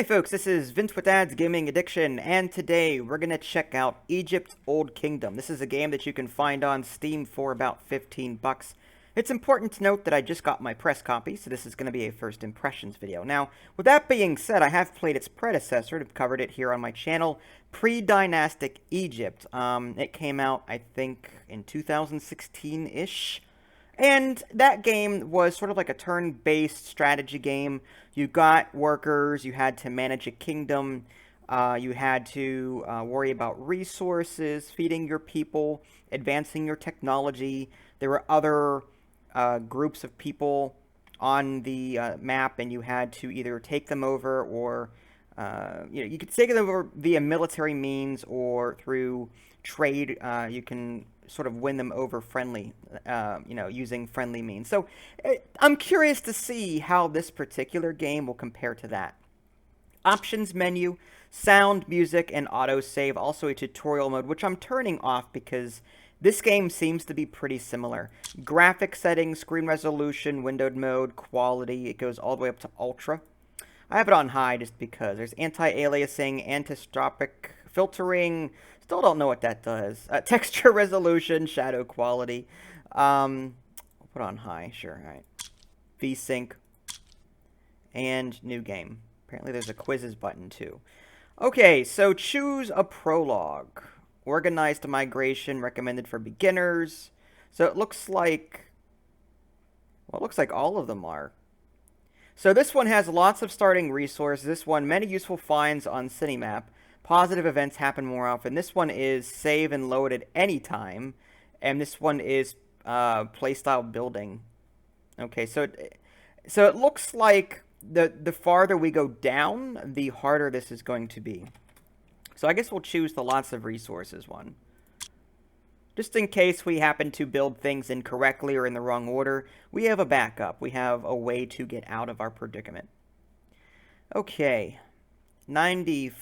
Hi folks, this is Vince with Dad's Gaming Addiction, and today we're going to check out Egypt's Old Kingdom. This is a game that you can find on Steam for about 15 bucks. It's important to note that I just got my press copy, so this is going to be a first impressions video. Now, with that being said, I have played its predecessor, I've covered it here on my channel, Pre-Dynastic Egypt. It came out, I think, in 2016-ish. And that game was sort of like a turn-based strategy game. You got workers, you had to manage a kingdom, you had to worry about resources, feeding your people, advancing your technology. There were other groups of people on the map, and you had to either take them over or, you could take them over via military means or through trade. You can sort of win them over friendly, using friendly means. So I'm curious to see how this particular game will compare to that. Options menu, sound, music, and autosave. Also a tutorial mode, which I'm turning off because this game seems to be pretty similar. Graphic settings, screen resolution, windowed mode, quality, it goes all the way up to ultra. I have it on high just because. There's anti-aliasing, anisotropic filtering. Still don't know what that does. Texture resolution, shadow quality. I'll put on high, sure. All right. VSync. And new game. Apparently there's a quizzes button too. Okay, so choose a prologue. Organized migration, recommended for beginners. So it looks like, well, it looks like all of them are. So this one has lots of starting resources. This one, many useful finds on Cinimap. Positive events happen more often. This one is save and load at any time. And this one is playstyle building. Okay, so it looks like the farther we go down, the harder this is going to be. So I guess we'll choose the lots of resources one. Just in case we happen to build things incorrectly or in the wrong order, we have a backup. We have a way to get out of our predicament. Okay, 94%.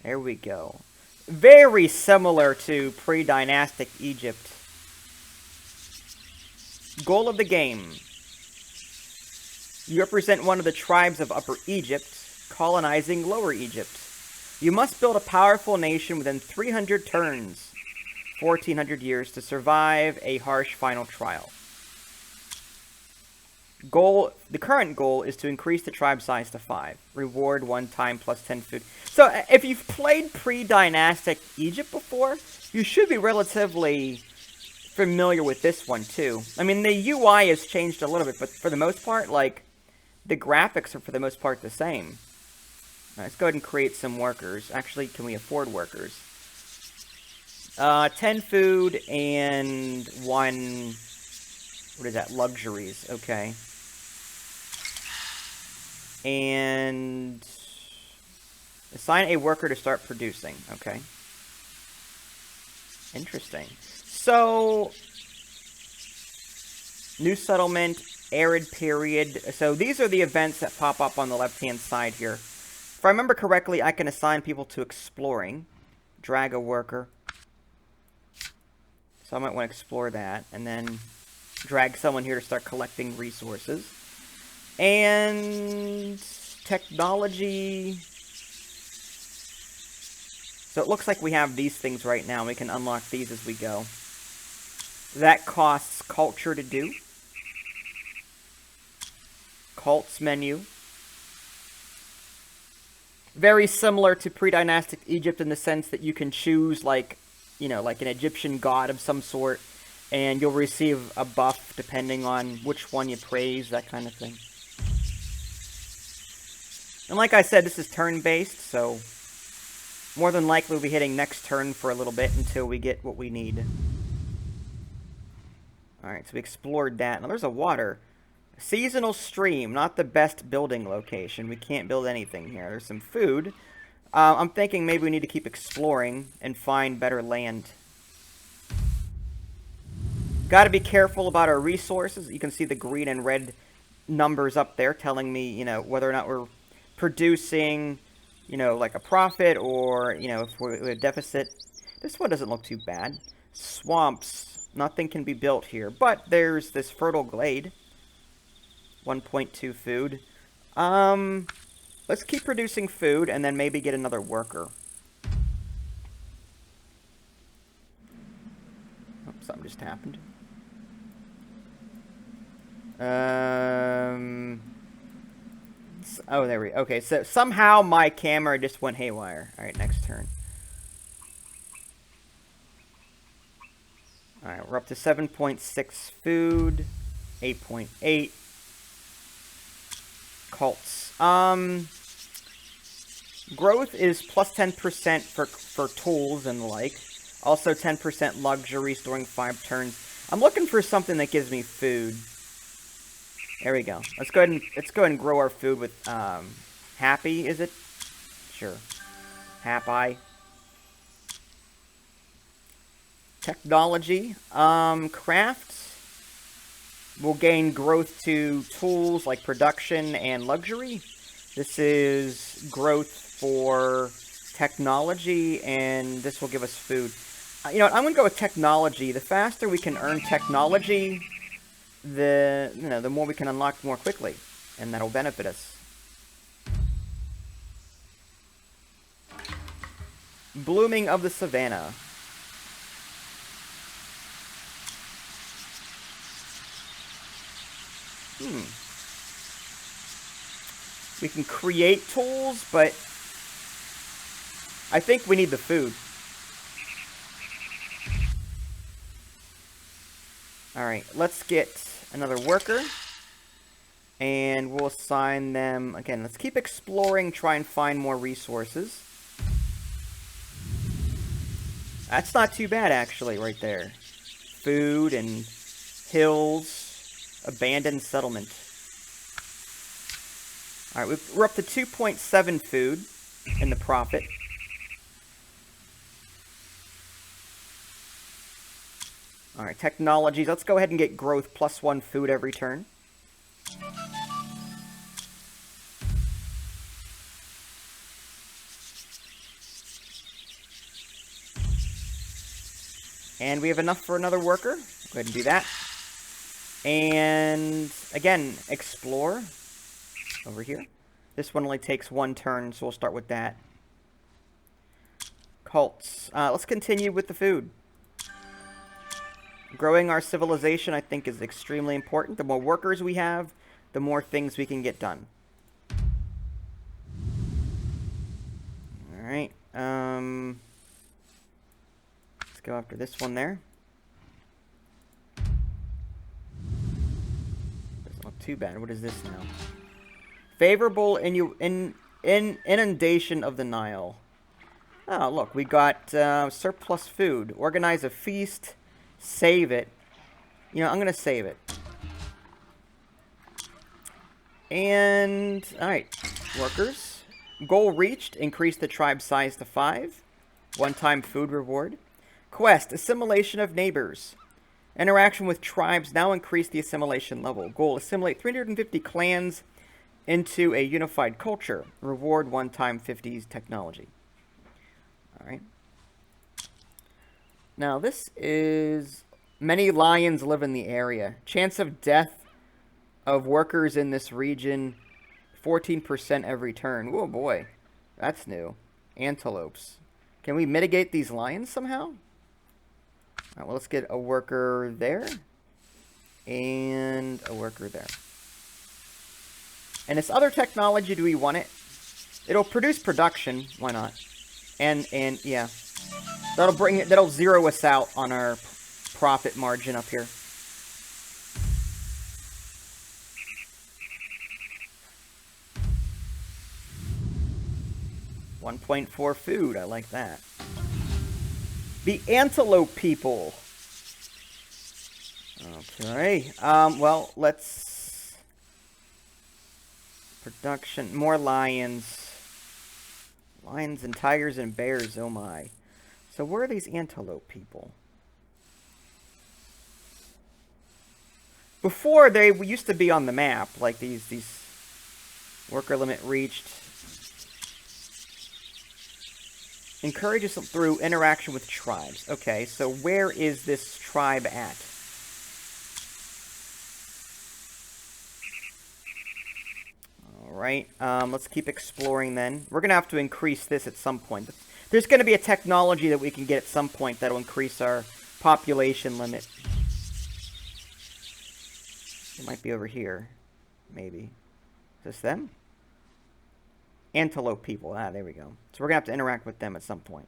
There we go. Very similar to pre-dynastic Egypt. Goal of the game. You represent one of the tribes of Upper Egypt, colonizing Lower Egypt. You must build a powerful nation within 300 turns, 1400 years, to survive a harsh final trial. The current goal is to increase the tribe size to 5. Reward 1 time plus 10 food. So if you've played pre-dynastic Egypt before, you should be relatively familiar with this one too. I mean, the UI has changed a little bit, but for the most part, like, the graphics are for the most part the same. All right, let's go ahead and create some workers. Actually, can we afford workers? 10 food and 1, what is that, luxuries, okay. And assign a worker to start producing, okay. Interesting. So, new settlement, arid period. So these are the events that pop up on the left-hand side here. If I remember correctly, I can assign people to exploring. Drag a worker. So I might want to explore that. And then drag someone here to start collecting resources. And technology. So it looks like we have these things right now. We can unlock these as we go. That costs culture to do. Cults menu. Very similar to pre-dynastic Egypt in the sense that you can choose, like, like an Egyptian god of some sort, and you'll receive a buff depending on which one you praise, that kind of thing. And like I said, this is turn-based, so more than likely we'll be hitting next turn for a little bit until we get what we need. Alright, so we explored that. Now there's a water. Seasonal stream, not the best building location. We can't build anything here. There's some food. I'm thinking maybe we need to keep exploring and find better land. Got to be careful about our resources. You can see the green and red numbers up there telling me, whether or not we're producing, like a profit or, if we're at a deficit. This one doesn't look too bad. Swamps. Nothing can be built here. But there's this fertile glade. 1.2 food. Let's keep producing food and then maybe get another worker. Oh, something just happened. Oh, there we go. Okay, so somehow my camera just went haywire. Alright, next turn. Alright, we're up to 7.6 food. 8.8. Cults. Growth is plus 10% for tools and the like. Also 10% luxuries during 5 turns. I'm looking for something that gives me food. There we go. Let's go ahead and grow our food with happy, is it? Sure. Happy. Technology. Craft will gain growth to tools like production and luxury. This is growth for technology, and this will give us food. You know what, I'm going to go with technology. The faster we can earn technology, the more we can unlock more quickly, and that'll benefit us. Blooming of the Savannah. We can create tools, but I think we need the food. Alright, let's get another worker. And we'll assign them... Again, let's keep exploring, try and find more resources. That's not too bad, actually, right there. Food and hills. Abandoned settlement. Alright, we're up to 2.7 food in the profit. Alright, technologies. Let's go ahead and get growth plus 1 food every turn. And we have enough for another worker. Go ahead and do that. And again, explore over here. This one only takes 1 turn, so we'll start with that. Cults. Let's continue with the food. Growing our civilization, I think, is extremely important. The more workers we have, the more things we can get done. Alright. Let's go after this one there. Doesn't look too bad. What is this now? Favorable inundation of the Nile. Oh, look. We got surplus food. Organize a feast. Save it. You know, I'm going to save it. And, alright. Workers. Goal reached. Increase the tribe size to 5. One-time food reward. Quest. Assimilation of neighbors. Interaction with tribes now increase the assimilation level. Goal. Assimilate 350 clans into a unified culture. Reward one-time 50s technology. Alright. Now, this is... Many lions live in the area. Chance of death of workers in this region, 14% every turn. Oh, boy. That's new. Antelopes. Can we mitigate these lions somehow? Alright, well, let's get a worker there. And a worker there. And this other technology, do we want it? It'll produce production. Why not? And yeah. That'll zero us out on our profit margin up here. $1.4 food. I like that. The antelope people. Okay. Well, let's... Production. More lions. Lions and tigers and bears. Oh my. So where are these antelope people? Before, they used to be on the map. Like these worker limit reached. Encourages through interaction with tribes. Okay, so where is this tribe at? Alright, let's keep exploring then. We're going to have to increase this at some point. There's going to be a technology that we can get at some point that'll increase our population limit. It might be over here. Maybe. Is this them? Antelope people. Ah, there we go. So we're going to have to interact with them at some point.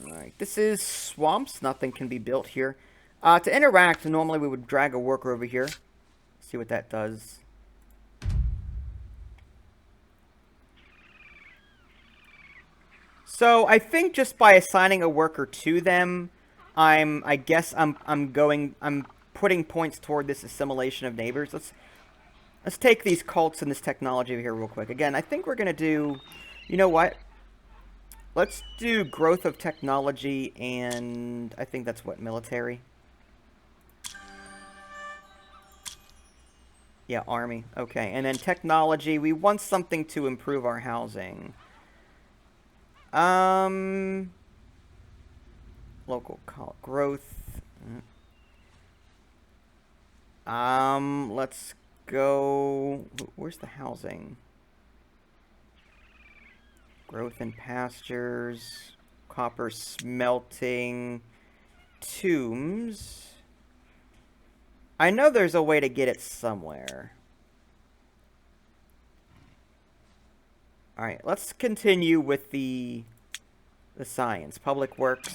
Alright, this is swamps. Nothing can be built here. To interact, normally we would drag a worker over here. See what that does. So I think just by assigning a worker to them, I'm putting points toward this assimilation of neighbors. Let's take these cults and this technology over here real quick. Again, I think we're gonna do, you know what? Let's do growth of technology, and I think that's what, military? Yeah, army. Okay, and then technology, we want something to improve our housing. Local growth. Let's go. Where's the housing? Growth in pastures, copper smelting, tombs. I know there's a way to get it somewhere. Alright, let's continue with the science. Public works.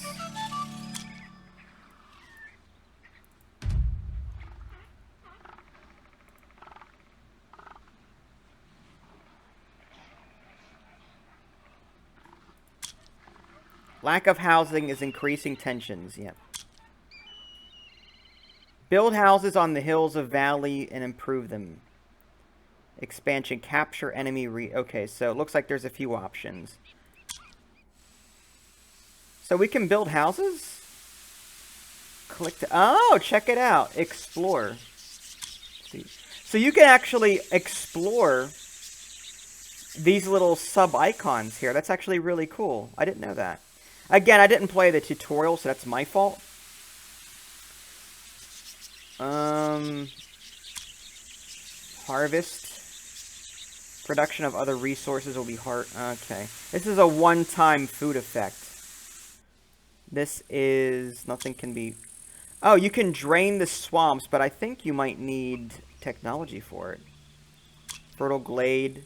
Lack of housing is increasing tensions, yep. Build houses on the hills of valley and improve them. Expansion, capture enemy okay, so it looks like there's a few options. So we can build houses? Click to, oh, check it out. Explore. Let's see. So you can actually explore these little sub-icons here. That's actually really cool. I didn't know that. Again, I didn't play the tutorial, so that's my fault. Harvest. Production of other resources will be hard. Okay. This is a one-time food effect. This is... Nothing can be... Oh, you can drain the swamps, but I think you might need technology for it. Fertile glade.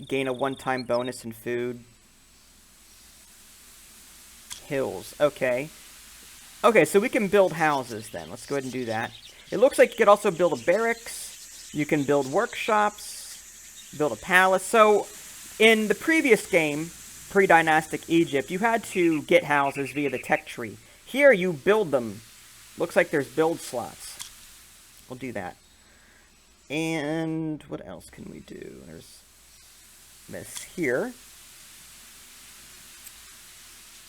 Gain a one-time bonus in food. Hills. Okay. Okay, so we can build houses then. Let's go ahead and do that. It looks like you could also build a barracks. You can build workshops. Build a palace. So, in the previous game, pre-dynastic Egypt, you had to get houses via the tech tree. Here, you build them. Looks like there's build slots. We'll do that. And what else can we do? There's this here.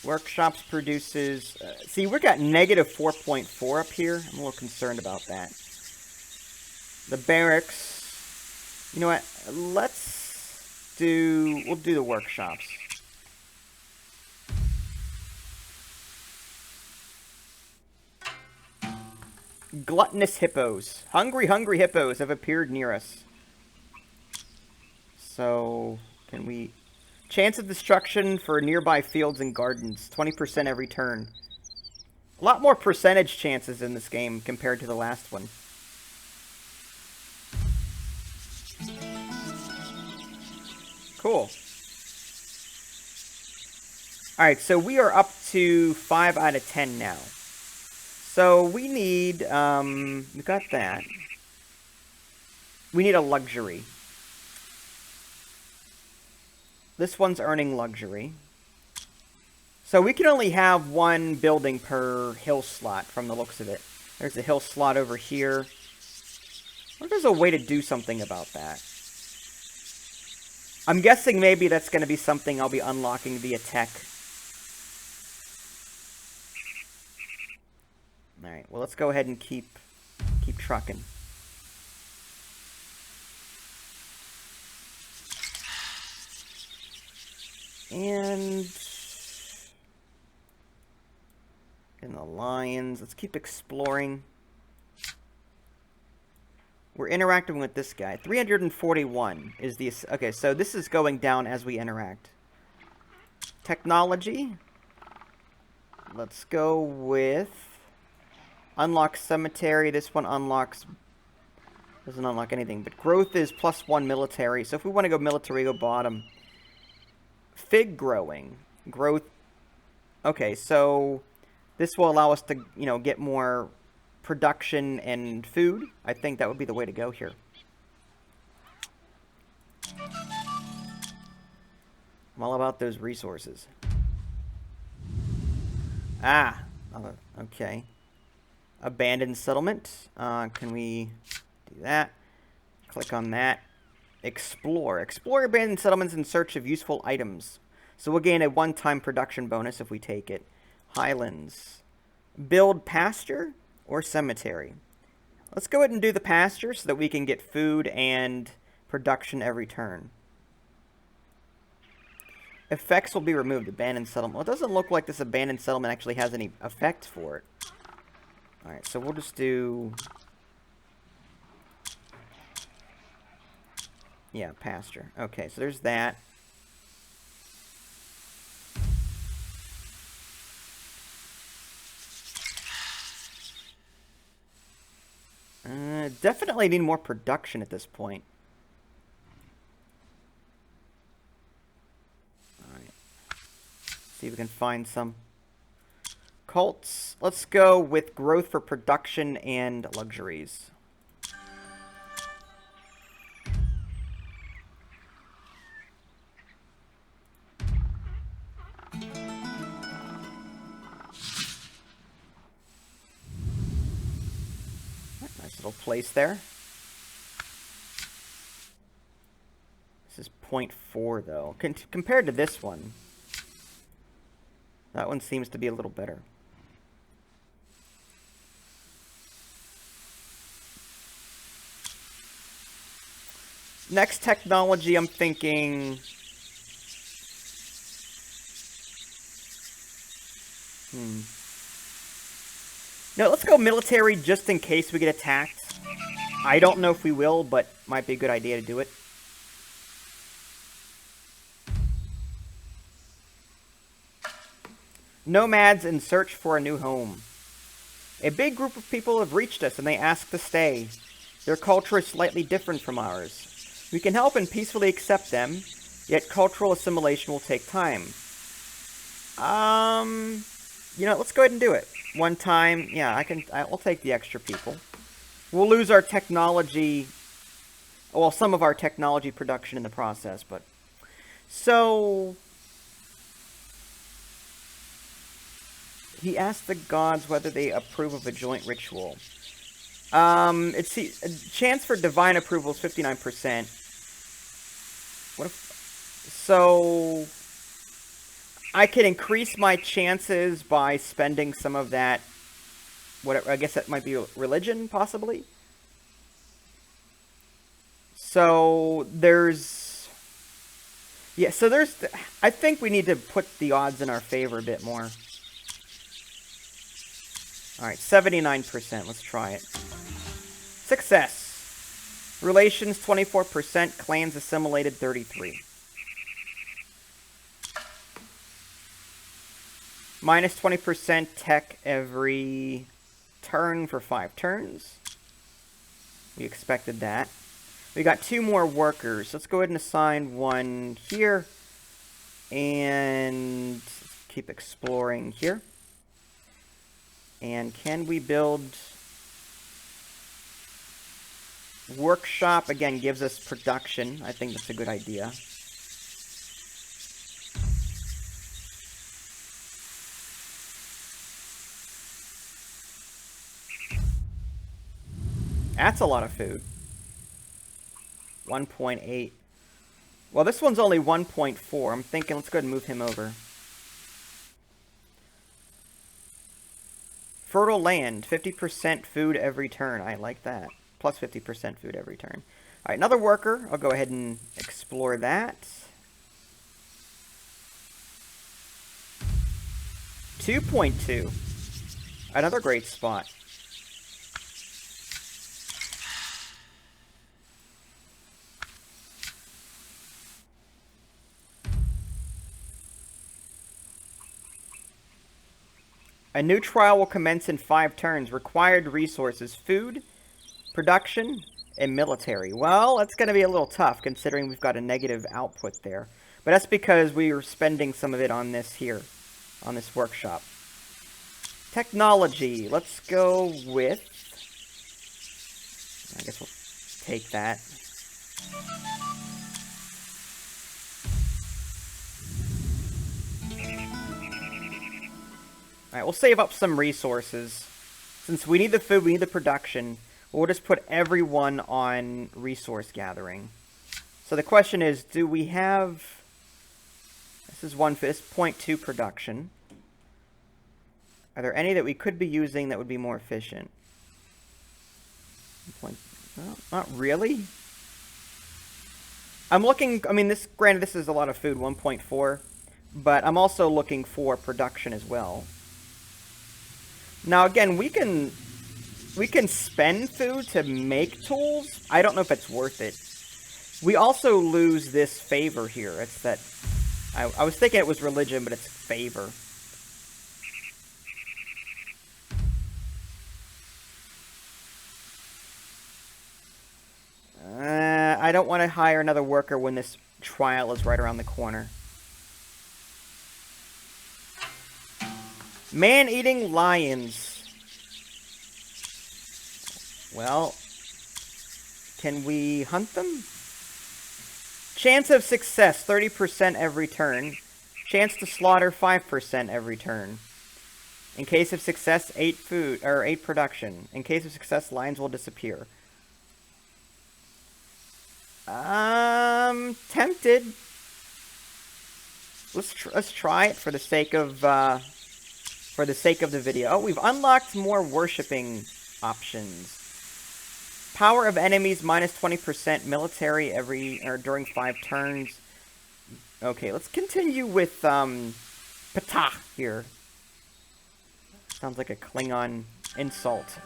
Workshops produces... see, we've got negative 4.4 up here. I'm a little concerned about that. The barracks... You know what? Let's do... We'll do the workshops. Gluttonous hippos. Hungry, hungry hippos have appeared near us. So, can we... Chance of destruction for nearby fields and gardens. 20% every turn. A lot more percentage chances in this game compared to the last one. Cool. Alright, so we are up to 5 out of 10 now. So we need, we got that. We need a luxury. This one's earning luxury. So we can only have one building per hill slot from the looks of it. There's a hill slot over here. I wonder if there's a way to do something about that. I'm guessing maybe that's going to be something I'll be unlocking via tech. Alright, well let's go ahead and keep trucking. And in the lions, let's keep exploring. We're interacting with this guy. 341 is the... Okay, so this is going down as we interact. Technology. Let's go with... Unlock cemetery. This one unlocks... Doesn't unlock anything. But growth is +1 military. So if we want to go military, go bottom. Fig growing. Growth... Okay, so... This will allow us to, you know, get more... production and food. I think that would be the way to go here. I'm all about those resources. Ah, okay. Abandoned settlement. Can we do that? Click on that. Explore. Explore abandoned settlements in search of useful items. So we'll gain a one-time production bonus if we take it. Highlands. Build pasture or cemetery. Let's go ahead and do the pasture so that we can get food and production every turn. Effects will be removed. Abandoned settlement. Well, it doesn't look like this abandoned settlement actually has any effects for it. Alright, so we'll just do... Yeah, pasture. Okay, so there's that. Definitely need more production at this point. Alright. See if we can find some. Cults. Let's go with growth for production and luxuries. Nice little place there. This is 0.4 though. Compared to this one, that one seems to be a little better. Next technology, I'm thinking... No, let's go military just in case we get attacked. I don't know if we will, but might be a good idea to do it. Nomads in search for a new home. A big group of people have reached us and they ask to stay. Their culture is slightly different from ours. We can help and peacefully accept them, yet cultural assimilation will take time. You know, let's go ahead and do it. One time, yeah, I'll take the extra people. We'll lose our technology, well, some of our technology production in the process, but... So... He asked the gods whether they approve of a joint ritual. It's a chance for divine approval is 59%. What if... So... I can increase my chances by spending some of that... Whatever, I guess that might be religion, possibly? So, there's... Yeah, so there's... I think we need to put the odds in our favor a bit more. Alright, 79%. Let's try it. Success. Relations, 24%. Clans assimilated, 33%. Minus 20% tech every turn for 5 turns. We expected that. We got 2 more workers. Let's go ahead and assign one here. And keep exploring here. And can we build... Workshop, again, gives us production. I think that's a good idea. That's a lot of food. 1.8. Well, this one's only 1.4. I'm thinking let's go ahead and move him over. Fertile land. 50% food every turn. I like that. Plus 50% food every turn. Alright, another worker. I'll go ahead and explore that. 2.2. Another great spot. A new trial will commence in 5 turns. Required resources: food, production, and military. Well, that's going to be a little tough considering we've got a negative output there. But that's because we were spending some of it on this here, on this workshop. Technology. Let's go with... I guess we'll take that. Alright, we'll save up some resources. Since we need the food, we need the production, we'll just put everyone on resource gathering. So the question is, do we have... This is 0.2 production. Are there any that we could be using that would be more efficient? Well, not really. I'm looking... I mean, granted, this is a lot of food, 1.4. But I'm also looking for production as well. Now, again, we can spend food to make tools. I don't know if it's worth it. We also lose this favor here. It's that... I was thinking it was religion, but it's favor. I don't want to hire another worker when this trial is right around the corner. Man-eating lions. Well, can we hunt them? Chance of success, 30% every turn. Chance to slaughter, 5% every turn. In case of success, 8 food, or 8 production. In case of success, lions will disappear. Tempted. Let's try it for the sake of the video. Oh, we've unlocked more worshipping options. Power of enemies minus 20%. Military during 5 turns. Okay, let's continue with Ptah here. Sounds like a Klingon insult.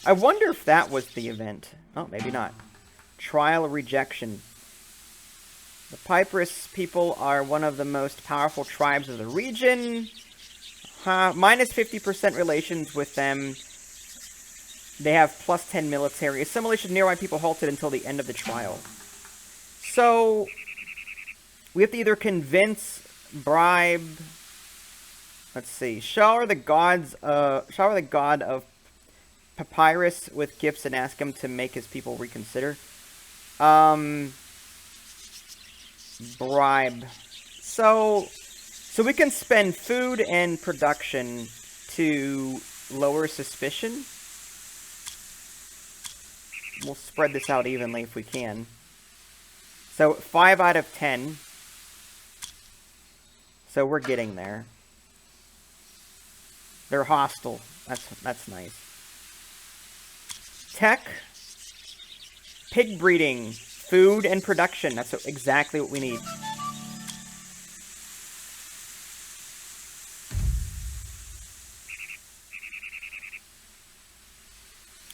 I wonder if that was the event. Oh, maybe not. Trial Rejection. The Piperus people are one of the most powerful tribes of the region. Minus 50% relations with them. They have plus 10 military. Assimilation of nearby people halted until the end of the trial. So, we have to either convince, bribe... Let's see. Shower the god of Papyrus with gifts and ask him to make his people reconsider. Bribe. So we can spend food and production to lower suspicion. We'll spread this out evenly if we can. So 5 out of 10. So we're getting there. They're hostile. That's nice. Tech, pig breeding, food, and production. That's exactly what we need.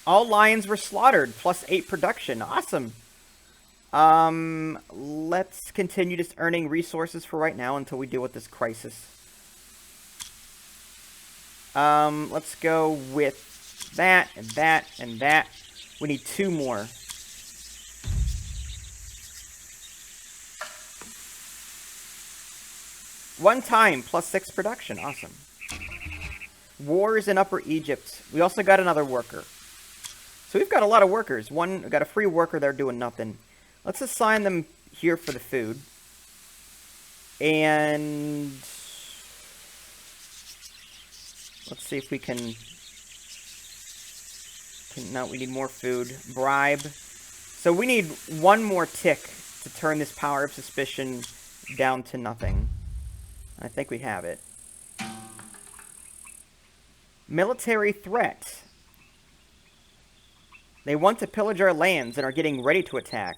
All lions were slaughtered, plus 8 production. Awesome. Let's continue just earning resources for right now until we deal with this crisis. Let's go with that, and that, and that. We need 2 more. One time, plus 6 production. Awesome. Wars in Upper Egypt. We also got another worker. So we've got a lot of workers. We've got a free worker there doing nothing. Let's assign them here for the food. And... let's see if we can... no, we need more food. Bribe. So we need 1 more tick to turn this power of suspicion down to nothing. I think we have it. Military threat. They want to pillage our lands and are getting ready to attack.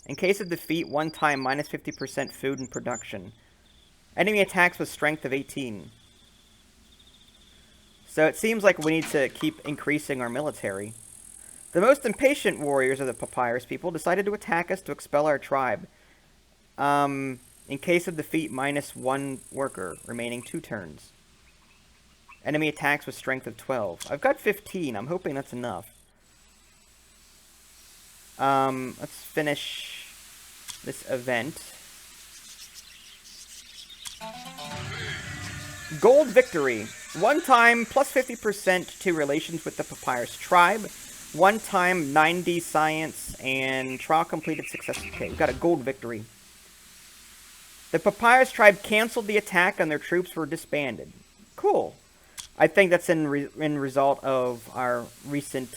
In case of defeat, 1 time, minus 50% food and production. Enemy attacks with strength of 18. So it seems like we need to keep increasing our military. The most impatient warriors of the Papyrus people decided to attack us to expel our tribe. In case of defeat, -1 worker, remaining 2 turns. Enemy attacks with strength of 12. I've got 15. I'm hoping that's enough. Let's finish this event. Gold victory. 1 time plus 50% to relations with the Papyrus tribe. 1 time 90 science and trial completed successfully. Okay, we've got a gold victory. The Papyrus tribe canceled the attack and their troops were disbanded. Cool. I think that's in result of our recent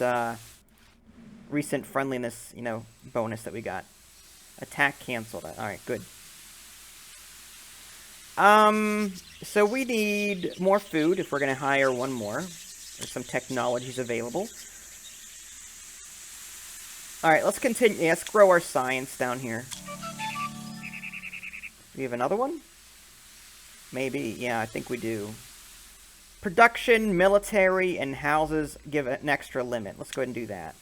friendliness, bonus that we got. Attack canceled. All right, good. So we need more food if we're going to hire one more. There's some technologies available. All right, let's continue. Yeah, let's grow our science down here. We have another one? Maybe. Yeah, I think we do. Production, military, and houses give an extra limit. Let's go ahead and do that.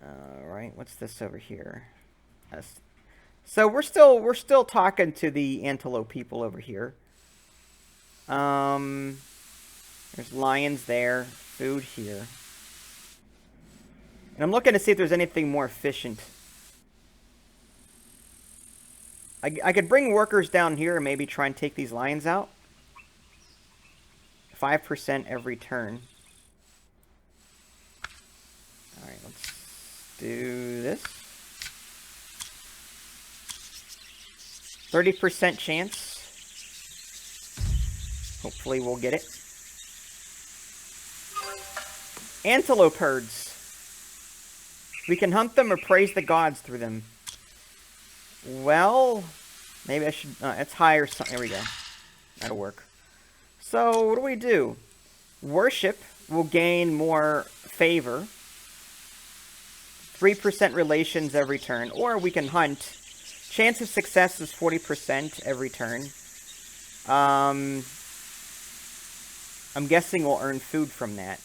Alright, what's this over here? So we're still talking to the antelope people over here. There's lions there, food here. And I'm looking to see if there's anything more efficient. I could bring workers down here and maybe try and take these lions out. 5% every turn. Alright, let's do this. 30% chance. Hopefully we'll get it. Antelope herds. We can hunt them or praise the gods through them. Well, maybe I should... it's higher... There we go. That'll work. So, what do we do? Worship will gain more favor. 3% relations every turn. Or we can hunt. Chance of success is 40% every turn. I'm guessing we'll earn food from that.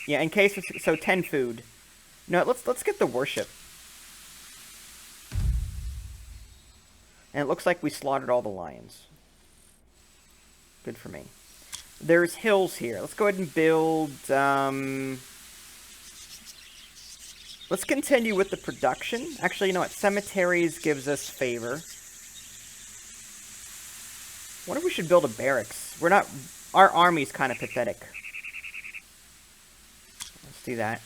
Yeah, in case of... So, 10 food. No, let's get the worship. And it looks like we slaughtered all the lions. Good for me. There's hills here. Let's go ahead and build... Let's continue with the production. Actually, you know what? Cemeteries gives us favor. I wonder if we should build a barracks. We're not... Our army's kind of pathetic. Let's do that.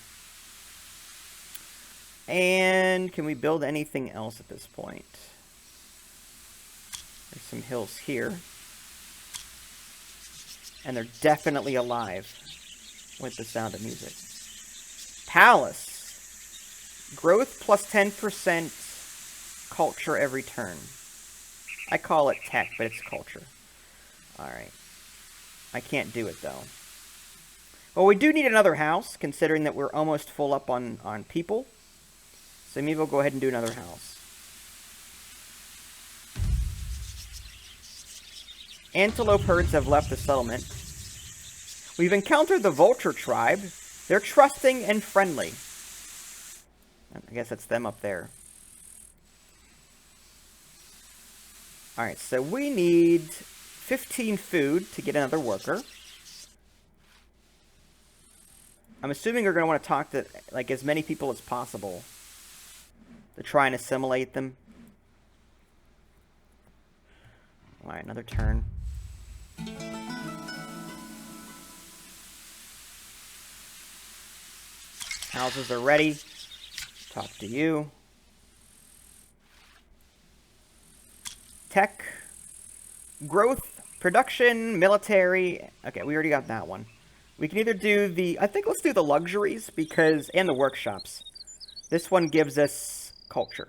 And can we build anything else at this point? There's some hills here. And they're definitely alive with the sound of music. Palace. Growth plus 10% culture every turn. I call it tech, but it's culture. Alright. I can't do it, though. Well, we do need another house, considering that we're almost full up on people. So maybe we'll go ahead and do another house. Antelope herds have left the settlement. We've encountered the vulture tribe. They're trusting and friendly. I guess that's them up there. Alright, so we need 15 food to get another worker. I'm assuming you're going to want to talk to like as many people as possible to try and assimilate them. Alright, another turn. Houses are ready. Talk to you. Tech. Growth. Production. Military. Okay, we already got that one. We can either do the... I think let's do the luxuries because... And the workshops. This one gives us culture.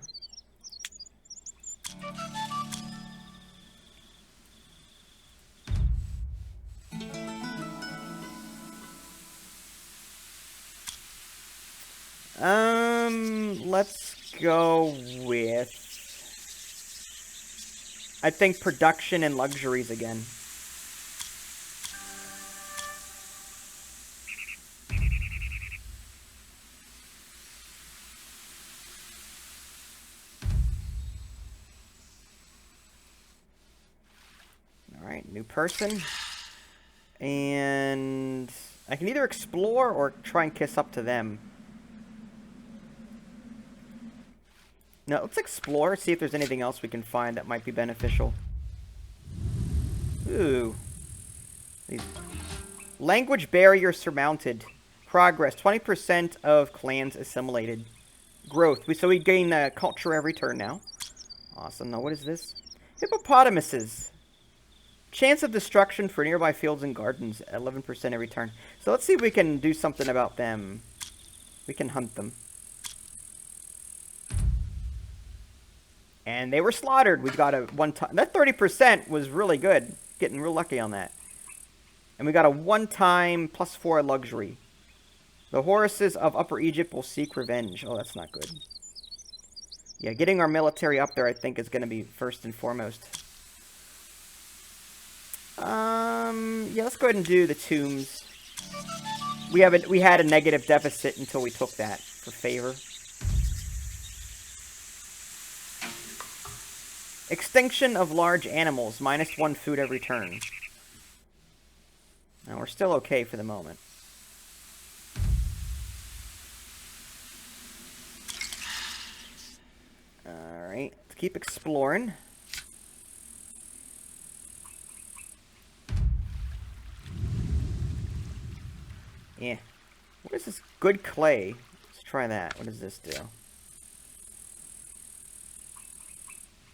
Let's go with... I think production and luxuries again. person. And I can either explore or try and kiss up to them. No, let's explore, see if there's anything else we can find that might be beneficial. Ooh. These. Language barrier surmounted. Progress. 20% of clans assimilated. Growth. So we gain culture every turn now. Awesome. Now what is this? Hippopotamuses. Chance of destruction for nearby fields and gardens. 11% every turn. So let's see if we can do something about them. We can hunt them. And they were slaughtered. We got a one-time... That 30% was really good. Getting real lucky on that. And we got a one-time +4 luxury. The Horaces of Upper Egypt will seek revenge. Oh, that's not good. Yeah, getting our military up there, I think, is going to be first and foremost. Yeah, let's go ahead and do the tombs. We had a negative deficit until we took that for favor. Extinction of large animals, -1 food every turn. Now, we're still okay for the moment. Alright, let's keep exploring. Yeah. What is this? Good clay. Let's try that. What does this do?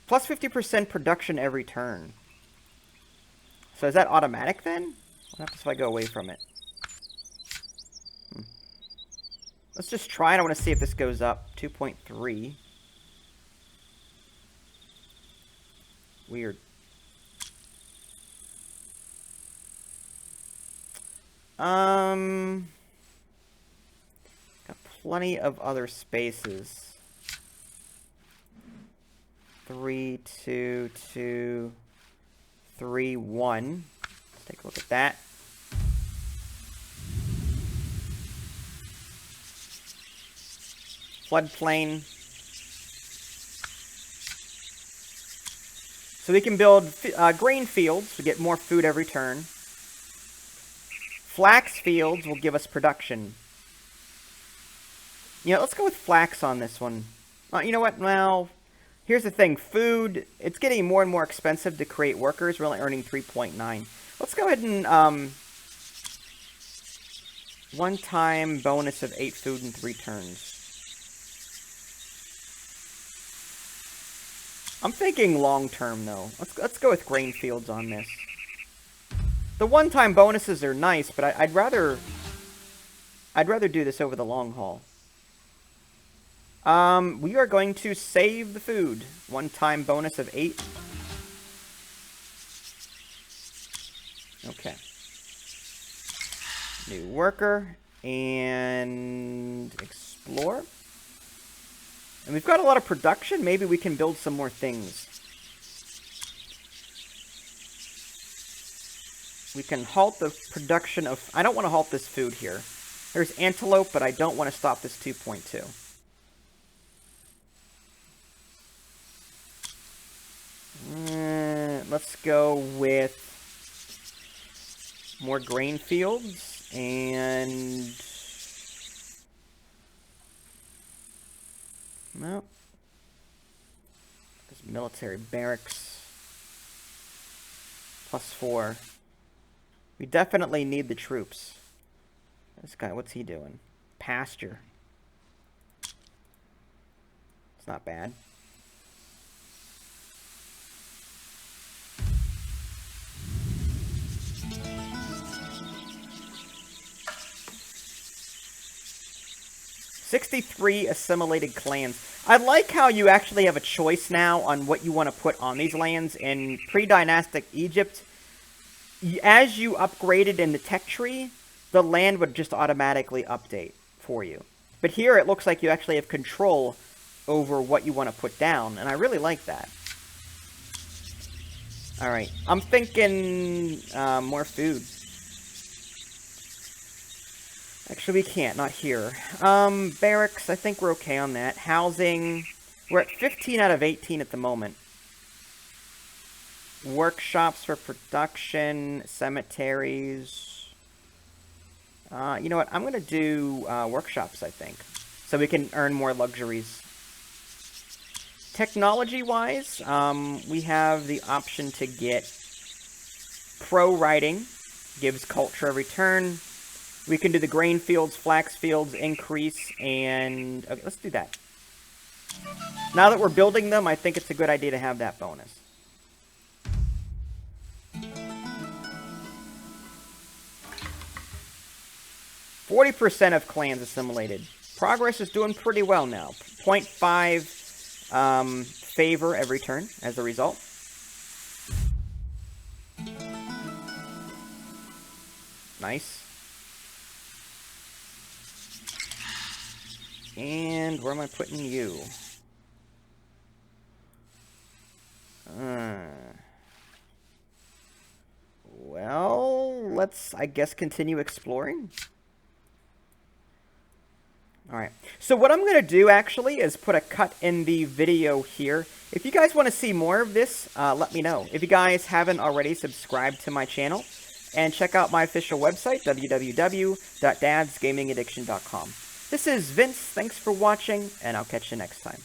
Plus 50% production every turn. So is that automatic then? What happens if I go away from it? Let's just try it. I want to see if this goes up. 2.3. Weird. Got plenty of other spaces. 3, 2, 2, 3, 1. Let's take a look at that. Floodplain. So we can build grain fields to get more food every turn. Flax fields will give us production. You know, let's go with flax on this one. You know what? Well, here's the thing. Food, it's getting more and more expensive to create workers. We're only earning 3.9. Let's go ahead and, one-time bonus of 8 food in 3 turns. I'm thinking long-term, though. Let's go with grain fields on this. The one-time bonuses are nice, but I'd rather do this over the long haul. We are going to save the food. One-time bonus of 8. Okay. New worker. And explore. And we've got a lot of production. Maybe we can build some more things. We can halt the production of... I don't want to halt this food here. There's antelope, but I don't want to stop this 2.2. Let's go with more grain fields and... No. There's military barracks. +4. We definitely need the troops. This guy, what's he doing? Pasture. It's not bad. '63 assimilated clans. I like how you actually have a choice now on what you want to put on these lands. In pre-dynastic Egypt, as you upgraded in the tech tree, the land would just automatically update for you. But here it looks like you actually have control over what you want to put down, and I really like that. Alright, I'm thinking more food. Actually, we can't. Not here. Barracks, I think we're okay on that. Housing, we're at 15 out of 18 at the moment. Workshops for production, cemeteries. You know what? I'm going to do workshops, I think, so we can earn more luxuries. Technology-wise, we have the option to get pro writing, gives culture every turn. We can do the grain fields, flax fields, increase, and okay, let's do that. Now that we're building them, I think it's a good idea to have that bonus. %40 of clans assimilated. Progress is doing pretty well now. 0.5 favor every turn as a result. Nice. And where am I putting you? Well, let's, I guess, continue exploring. Alright, so what I'm going to do, actually, is put a cut in the video here. If you guys want to see more of this, let me know. If you guys haven't already, subscribe to my channel, and check out my official website, www.dadsgamingaddiction.com. This is Vince, thanks for watching, and I'll catch you next time.